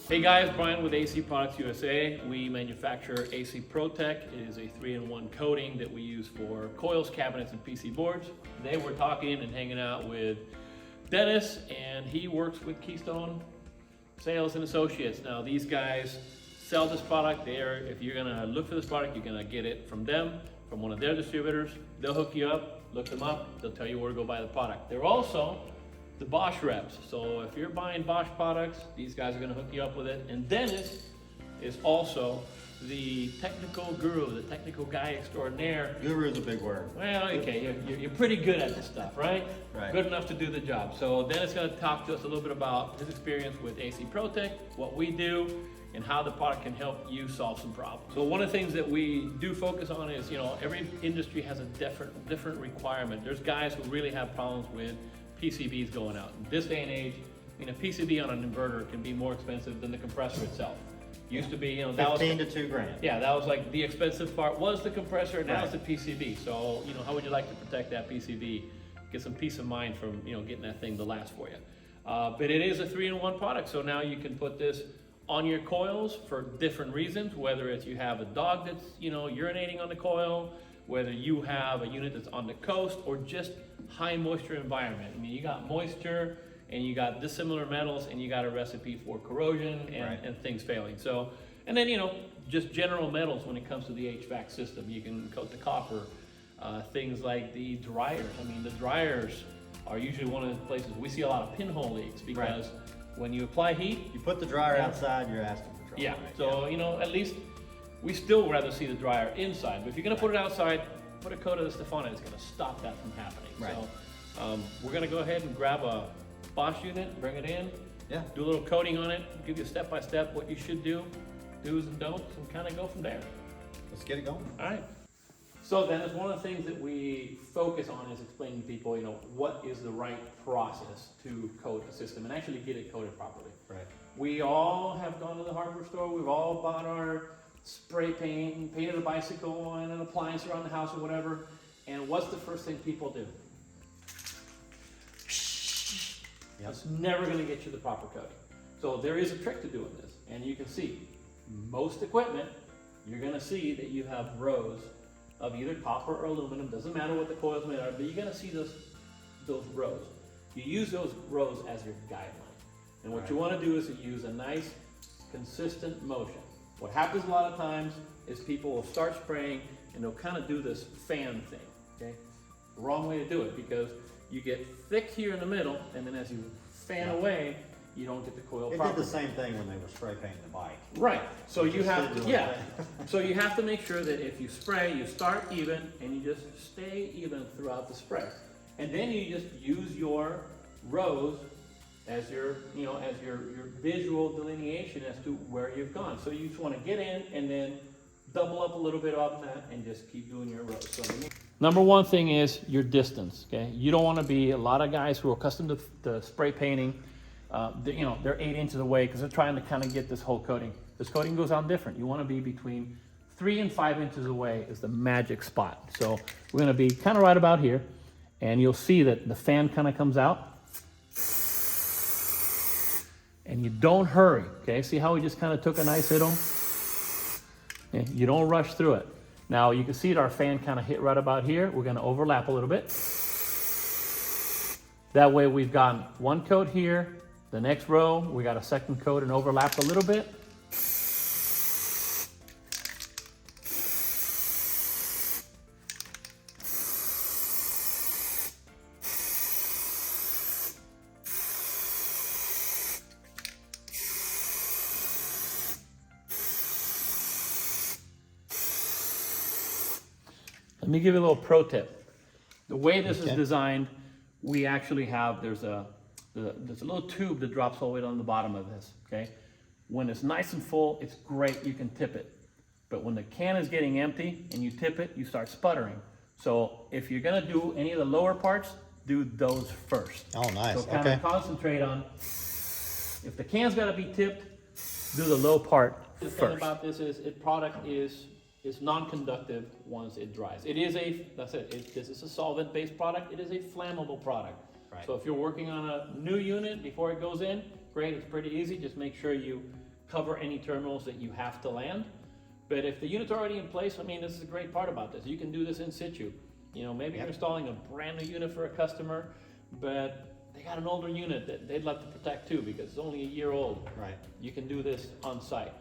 Hey guys, Brian with AC Products USA. We manufacture AC Protech. It is a 3-in-1 coating that we use for coils, cabinets, and PC boards. Today we're talking and hanging out with Dennis, and he works with Keystone Sales and Associates. Now these guys sell this product. If you're gonna look for this product, you're gonna get it from them, from one of their distributors. They'll hook you up, look them up, they'll tell you where to go buy the product. They're also the Bosch reps. So if you're buying Bosch products, these guys are gonna hook you up with it. And Dennis is also the technical guru, the technical guy extraordinaire. Guru is a big word. Well, okay, you're pretty good at this stuff, right? Right. Good enough to do the job. So Dennis is gonna talk to us a little bit about his experience with AC Protech, what we do, and how the product can help you solve some problems. So one of the things that we do focus on is, every industry has a different requirement. There's guys who really have problems with PCBs going out. In this day and age, a PCB on an inverter can be more expensive than the compressor itself. Used to be, that was 15 to 2 grand. Yeah, that was like the expensive part was the compressor, now it's the PCB. So, how would you like to protect that PCB? Get some peace of mind from, getting that thing to last for you. But it is a 3-in-1 product, so now you can put this on your coils for different reasons, whether it's you have a dog that's, urinating on the coil, whether you have a unit that's on the coast, or just high moisture environment. You got moisture and you got dissimilar metals and you got a recipe for corrosion and things failing. So, and then, just general metals when it comes to the HVAC system. You can coat the copper, things like the dryers. The dryers are usually one of the places we see a lot of pinhole leaks because when you apply heat, you put the dryer outside, you're asking for trouble. Yeah, so, at least we still rather see the dryer inside, but if you're gonna put it outside, put a coat of this stuff on it, it's gonna stop that from happening. Right. So we're gonna go ahead and grab a Bosch unit, bring it in, do a little coating on it, give you a step-by-step what you should do, do's and don'ts, and kind of go from there. Let's get it going. All right. So then, it's one of the things that we focus on is explaining to people, what is the right process to coat a system and actually get it coated properly. Right. We all have gone to the hardware store, we've all bought our spray paint, painted a bicycle and an appliance around the house or whatever, and what's the first thing people do? Yep. It's never going to get you the proper coating. So there is a trick to doing this, and you can see most equipment, you're going to see that you have rows of either copper or aluminum, doesn't matter what the coils made are, but you're going to see those rows. You use those rows as your guideline, and what you want to do is to use a nice consistent motion. What happens a lot of times is people will start spraying and they'll kind of do this fan thing, okay? Wrong way to do it, because you get thick here in the middle, and then as you fan away, you don't get the coil properly. They did the same thing when they were spray painting the bike. Right, so you have did to, the yeah. same. So you have to make sure that if you spray, you start even, and you just stay even throughout the spray. And then you just use your rows as your, as your visual delineation as to where you've gone. So you just want to get in and then double up a little bit on that and just keep doing your rows. So number one thing is your distance, okay? You don't want to be, a lot of guys who are accustomed to spray painting, they're 8 inches away because they're trying to kind of get this whole coating. This coating goes on different. You want to be between 3 and 5 inches away is the magic spot. So we're going to be kind of right about here, and you'll see that the fan kind of comes out. And you don't hurry, okay? See how we just kind of took a nice hit on? Okay? You don't rush through it. Now you can see that our fan kind of hit right about here. We're gonna overlap a little bit. That way we've got one coat here, the next row, we got a second coat and overlap a little bit. Let me give you a little pro tip. The way this is designed, we actually have, there's a little tube that drops all the way down the bottom of this, okay? When it's nice and full, it's great, you can tip it. But when the can is getting empty and you tip it, you start sputtering. So if you're gonna do any of the lower parts, do those first. Oh, nice, So kind of concentrate on, if the can's gotta be tipped, do the low part first. The thing about this is, product is non-conductive once it dries. It is this is a solvent-based product. It is a flammable product. Right. So if you're working on a new unit before it goes in, great, it's pretty easy. Just make sure you cover any terminals that you have to land. But if the unit's already in place, I mean, this is a great part about this. You can do this in situ. You know, maybe you're installing a brand new unit for a customer, but they got an older unit that they'd love to protect too because it's only a year old. Right. You can do this on site.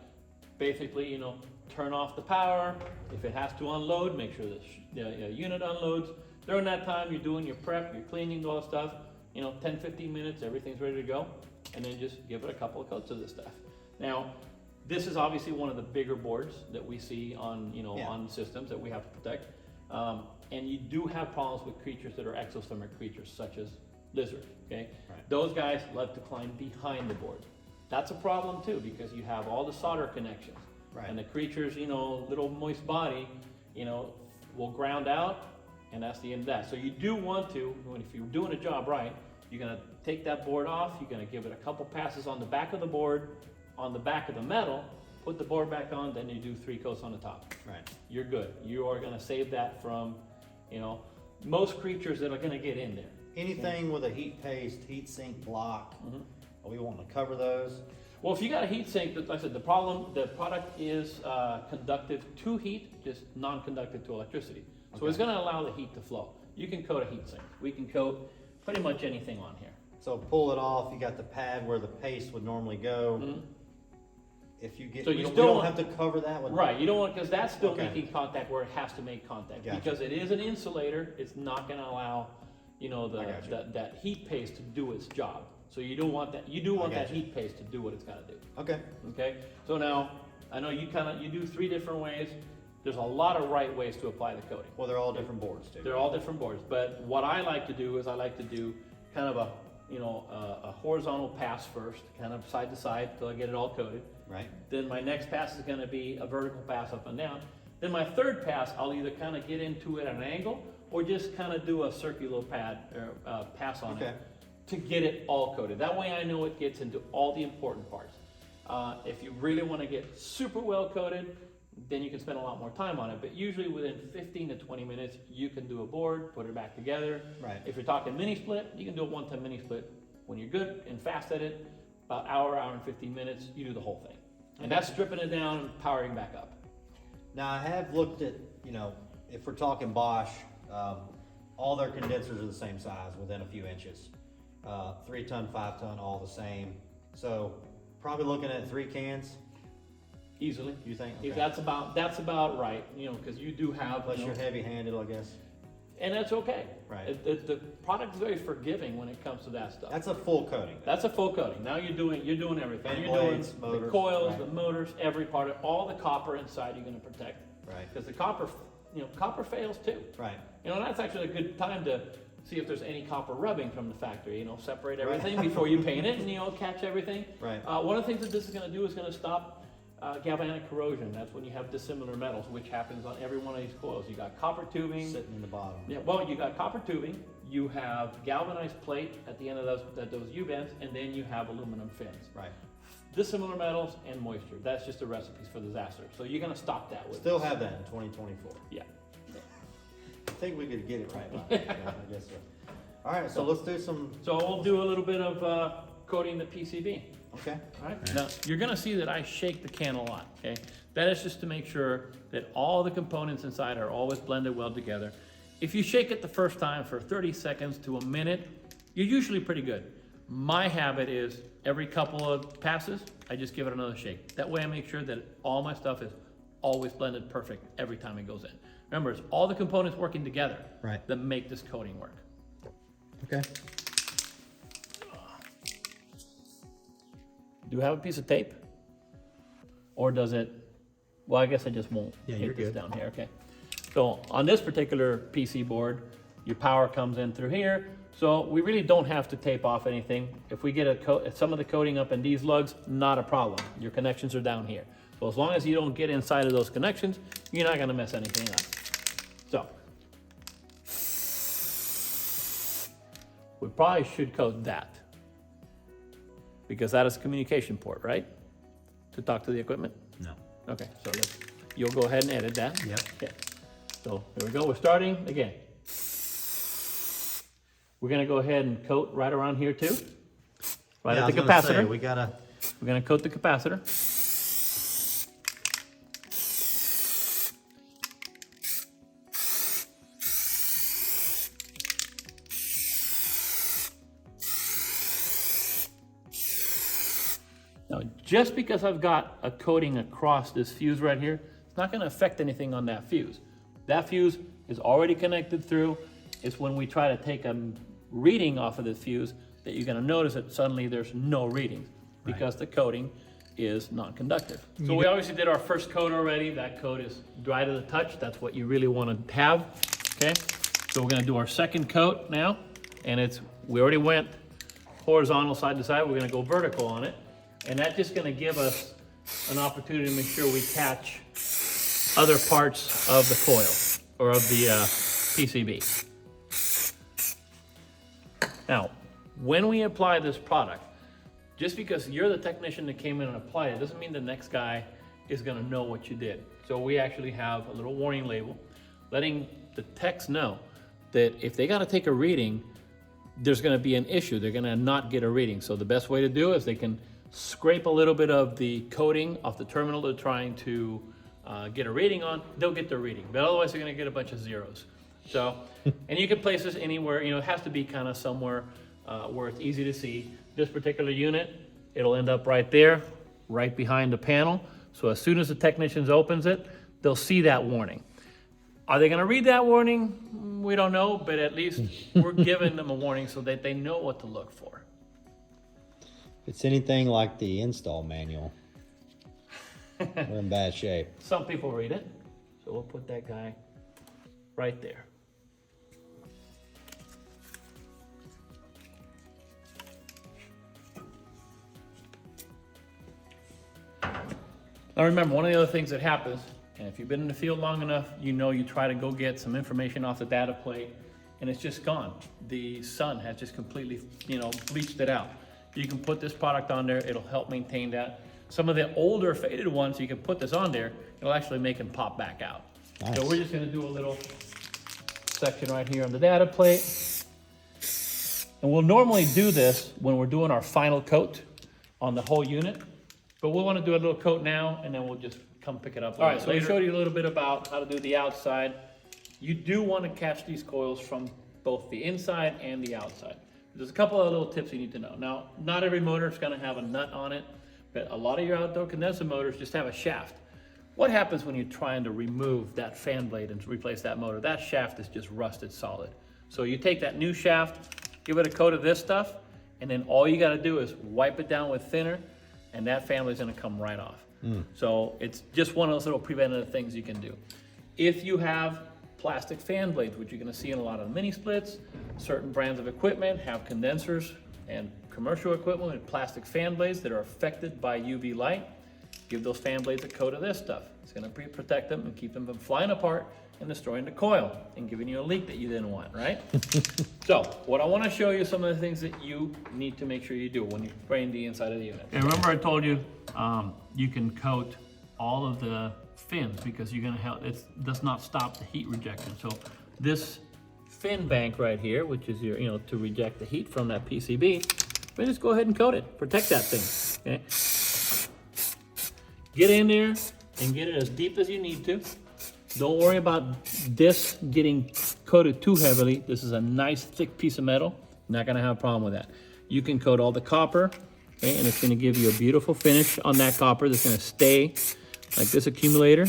Basically, you know, turn off the power. If it has to unload, make sure the unit unloads. During that time, you're doing your prep, you're cleaning all the stuff. You know, 10, 15 minutes, everything's ready to go. And then just give it a couple of coats of this stuff. Now, this is obviously one of the bigger boards that we see on, you know, on systems that we have to protect. And you do have problems with creatures that are exothermic creatures, such as lizards, okay? Right. Those guys love to climb behind the board. That's a problem too, because you have all the solder connections. Right. And the creature's, you know, little moist body, you know, will ground out, and that's the end of that. So you do want to, if you're doing a job right, you're gonna take that board off, you're gonna give it a couple passes on the back of the board, on the back of the metal, put the board back on, then you do 3 coats on the top. Right. You're good. You are gonna save that from, you know, most creatures that are gonna get in there. Anything with a heat paste, heat sink block, are we wanting to cover those? Well, if you got a heat sink, like I said, the product is conductive to heat, just non-conductive to electricity. So it's gonna allow the heat to flow. You can coat a heat sink. We can coat pretty much anything on here. So pull it off, you got the pad where the paste would normally go. If you get, So we you don't, still we don't want- have to cover that with. Right, you don't want, because that's still Okay. making contact where it has to make contact. Gotcha. Because it is an insulator, it's not gonna allow, you know, I gotcha. that heat paste to do its job. So you don't want that, you do want that gotcha. heat paste to do what it's gotta do. Okay. Okay, so now, I know you do 3 different ways. There's a lot of right ways to apply the coating. Well, they're all different boards too. They're all different boards, but what I like to do is I like to do kind of a horizontal pass first, kind of side to side till I get it all coated. Right. Then my next pass is gonna be a vertical pass up and down. Then my third pass, I'll either kind of get into it at an angle or just kind of do a circular pass on Okay. it to get it all coated. That way I know it gets into all the important parts. If you really want to get super well coated, then you can spend a lot more time on it. But usually within 15 to 20 minutes, you can do a board, put it back together. Right. If you're talking mini split, you can do a one-time mini split. When you're good and fast at it, about hour and 15 minutes, you do the whole thing. And that's stripping it down and powering back up. Now I have looked at, you know, if we're talking Bosch, all their condensers are the same size, within a few inches. 3 ton, 5 ton, all the same. So probably looking at 3 cans. Easily. You think? If Okay. that's about right, you know, because you do have, Unless you know, you're heavy-handed, I guess. and that's okay. Right. The product is very forgiving when it comes to that stuff. That's a full coating. That's a full coating. Now you're doing everything. Fan You're blades, doing motors, the coils, right. the motors, every part of all the copper inside. You're going to protect Right. because the copper, you know, copper fails too. Right. You know, and that's actually a good time to see if there's any copper rubbing from the factory. You know, separate everything before you paint it, and you know, catch everything. Right. One of the things that this is going to do is going to stop galvanic corrosion. That's when you have dissimilar metals, which happens on every one of these coils. You got copper tubing. Sitting in the bottom. Yeah, well, you got copper tubing, you have galvanized plate at the end of those U-bends, and then you have aluminum fins. Right. Dissimilar metals and moisture. That's just the recipes for disaster. So you're gonna stop that with Still have that in 2024. Yeah. I think we could get it right. Yeah, I guess so. All right, so let's do some. So we'll do a little bit of coating the PCB. Okay. All right. Now you're gonna see that I shake the can a lot. Okay. That is just to make sure that all the components inside are always blended well together. If you shake it the first time for 30 seconds to a minute, you're usually pretty good. My habit is every couple of passes, I just give it another shake. That way I make sure that all my stuff is always blended perfect every time it goes in. Remember, it's all the components working together Right. that make this coating work. Okay. Do you have a piece of tape? Or does it, well, I guess I just won't Yeah, take you're this good. down here, okay? So on this particular PC board, your power comes in through here. So we really don't have to tape off anything. If we get some of the coating up in these lugs, not a problem. Your connections are down here. So as long as you don't get inside of those connections, you're not gonna mess anything up. So. We probably should coat that. Because that is a communication port, right? To talk to the equipment? No. Okay, so you'll go ahead and edit that. Yep. Okay. So here we go, we're starting again. We're gonna go ahead and coat right around here too. Right Yeah, at I the was gonna say, capacitor. we gotta. We're gonna coat the capacitor. Now, just because I've got a coating across this fuse right here, it's not gonna affect anything on that fuse. That fuse is already connected through. It's when we try to take a reading off of the fuse that you're gonna notice that suddenly there's no reading because the coating is non-conductive. So we obviously did our first coat already. That coat is dry to the touch. That's what you really wanna have, okay? So we're gonna do our second coat now, and we already went horizontal side to side. We're gonna go vertical on it. And that's just gonna give us an opportunity to make sure we catch other parts of the coil or of the PCB. Now, when we apply this product, just because you're the technician that came in and applied it, doesn't mean the next guy is gonna know what you did. So we actually have a little warning label letting the techs know that if they gotta take a reading, there's gonna be an issue. They're gonna not get a reading. So the best way to do it is they can scrape a little bit of the coating off the terminal they're trying to get a reading on, they'll get their reading. But otherwise they're gonna get a bunch of zeros. So, and you can place this anywhere, it has to be kind of somewhere where it's easy to see. This particular unit, it'll end up right there, right behind the panel. So as soon as the technician opens it, they'll see that warning. Are they gonna read that warning? We don't know, but at least we're giving them a warning so that they know what to look for. If it's anything like the install manual, we're in bad shape. Some people read it, so we'll put that guy right there. Now remember, one of the other things that happens, and if you've been in the field long enough, you try to go get some information off the data plate and it's just gone. The sun has just completely, bleached it out. You can put this product on there, it'll help maintain that. Some of the older faded ones, you can put this on there, it'll actually make them pop back out. Nice. So we're just gonna do a little section right here on the data plate. And we'll normally do this when we're doing our final coat on the whole unit, but we'll wanna do a little coat now and then we'll just come pick it up. All right, so I showed you a little bit about how to do the outside. You do wanna catch these coils from both the inside and the outside. There's a couple of little tips you need to know. Now, not every motor is gonna have a nut on it, but a lot of your outdoor condenser motors just have a shaft. What happens when you're trying to remove that fan blade and replace that motor? That shaft is just rusted solid. So you take that new shaft, give it a coat of this stuff, and then all you gotta do is wipe it down with thinner, and that fan blade's gonna come right off. So it's just one of those little preventative things you can do. If you have plastic fan blades, which you're gonna see in a lot of mini splits, certain brands of equipment have condensers and commercial equipment with plastic fan blades that are affected by UV light. Give those fan blades a coat of this stuff. It's gonna protect them and keep them from flying apart and destroying the coil and giving you a leak that you didn't want, right? So, what I wanna show you some of the things that you need to make sure you do when you frame the inside of the unit. And remember I told you, you can coat all of the fins because you're gonna help, it does not stop the heat rejection. So this fin bank right here, which is your, to reject the heat from that PCB, we just go ahead and coat it, protect that thing, okay? Get in there and get it as deep as you need to. Don't worry about this getting coated too heavily. This is a nice thick piece of metal. Not gonna have a problem with that. You can coat all the copper, okay, and it's gonna give you a beautiful finish on that copper that's gonna stay like this accumulator.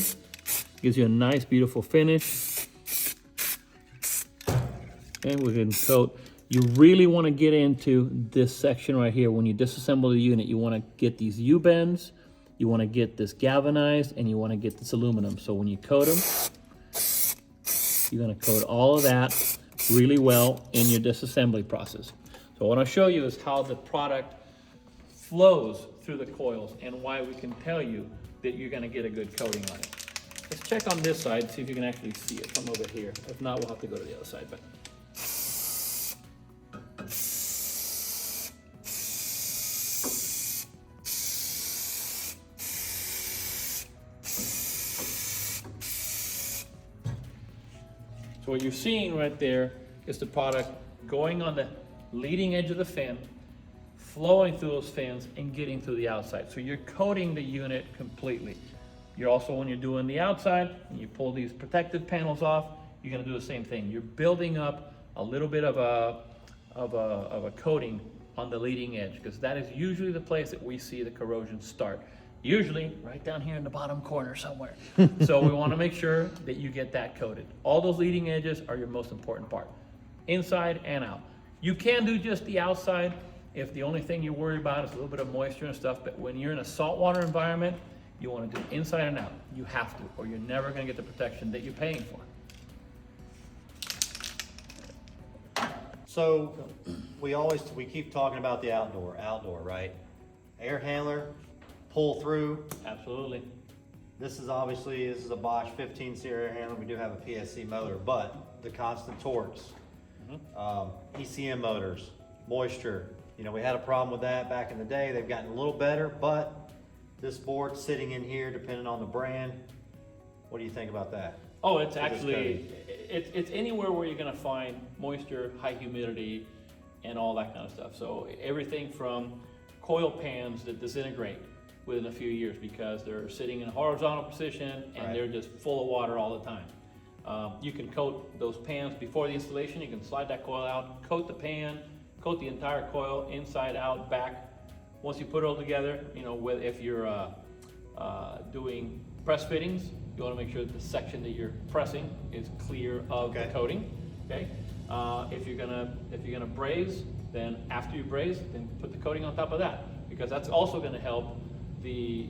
Gives you a nice, beautiful finish. And we're gonna coat. You really wanna get into this section right here. When you disassemble the unit, you wanna get these U-bends, you wanna get this galvanized, and you wanna get this aluminum. So when you coat them, you're gonna coat all of that really well in your disassembly process. So what I'll show you is how the product flows through the coils and why we can tell you that you're gonna get a good coating on it. Let's check on this side, see if you can actually see it from over here. If not, we'll have to go to the other side. But so what you're seeing right there is the product going on the leading edge of the fan, flowing through those fans and getting through the outside. So you're coating the unit completely. You're also, when you're doing the outside, and you pull these protective panels off, you're gonna do the same thing. You're building up a little bit of a coating on the leading edge, because that is usually the place that we see the corrosion start. Usually right down here in the bottom corner somewhere. So we want to make sure that you get that coated. All those leading edges are your most important part, inside and out. You can do just the outside if the only thing you worry about is a little bit of moisture and stuff, but when you're in a saltwater environment, you want to do inside and out. You have to, or you're never going to get the protection that you're paying for. So we keep talking about the outdoor, right? Air handler, pull through. Absolutely. This is a Bosch 15 series air handler. We do have a PSC motor, but the constant torques, ECM motors, moisture. You know, we had a problem with that back in the day. They've gotten a little better, but this board sitting in here, depending on the brand, what do you think about that? Oh, it's actually, it's anywhere where you're gonna find moisture, high humidity, and all that kind of stuff. So everything from coil pans that disintegrate within a few years because they're sitting in a horizontal position and they're just full of water all the time. You can coat those pans before the installation. You can slide that coil out, coat the pan, coat the entire coil inside, out, back. Once you put it all together, you know, if you're doing press fittings, you want to make sure that the section that you're pressing is clear of the coating. Okay. If you're gonna braze, then after you braze, then put the coating on top of that, because that's also going to help the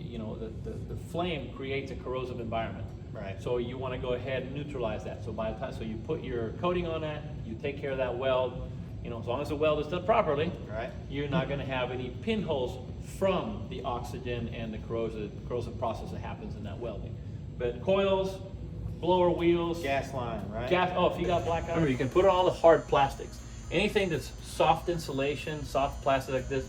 flame creates a corrosive environment. Right. So you want to go ahead and neutralize that. So by the time, so you put your coating on that, you take care of that weld. You know, as long as the weld is done properly, you're not going to have any pinholes from the oxygen and the corrosive process that happens in that welding. But coils, blower wheels, Gas line, right? if you got black iron, remember, you can put on all the hard plastics. Anything that's soft insulation, soft plastic like this,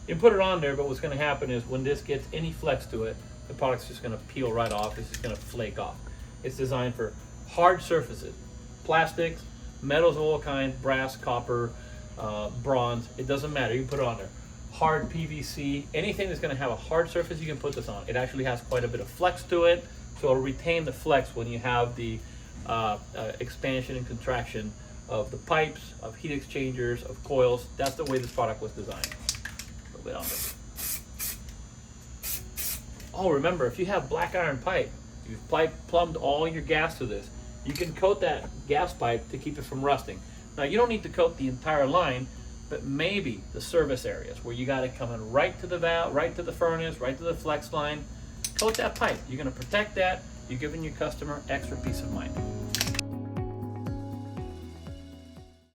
you can put it on there, but what's going to happen is when this gets any flex to it, the product's just going to peel right off. It's just going to flake off. It's designed for hard surfaces, plastics, metals of all kinds, brass, copper, bronze. It doesn't matter. You can put it on there. Hard PVC, anything that's going to have a hard surface, you can put this on. It actually has quite a bit of flex to it, so it'll retain the flex when you have the expansion and contraction of the pipes, of heat exchangers, of coils. That's the way this product was designed. A little bit on there. Oh, remember, if you have black iron pipe, you've plumbed all your gas to this, you can coat that gas pipe to keep it from rusting. Now, you don't need to coat the entire line, but maybe the service areas where you got it coming right to the valve, right to the furnace, right to the flex line. Coat that pipe. You're going to protect that. You're giving your customer extra peace of mind.